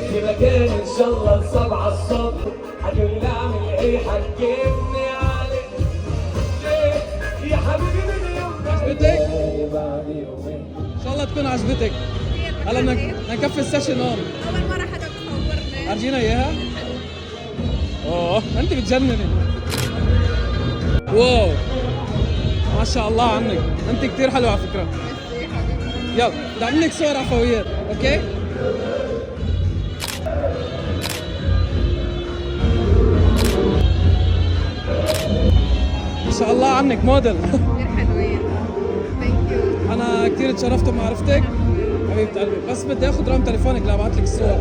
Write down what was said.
في مكان ان شاء الله 7 الصبح، هتقولي اعمل ايه حكمني عليك يا حبيبي من يوم عجبتك؟ بعد يومين. ان شاء الله تكون عجبتك. هلا بدنا نكفي السيشن هون. أول مرة حدا بصورني. ارجينا اياها. اوه انت بتجنني. واو ما شاء الله عنك، انت كثير حلوه على فكره. يلا بدي اعمل لك صور عفويات، اوكي؟ ما شاء الله عنك موديل. كثير حلوين. ثانك يو. انا كثير تشرفت بمعرفتك حبيبه قلبي، بس بدي اخذ رقم تليفونك لابعث لك الصور.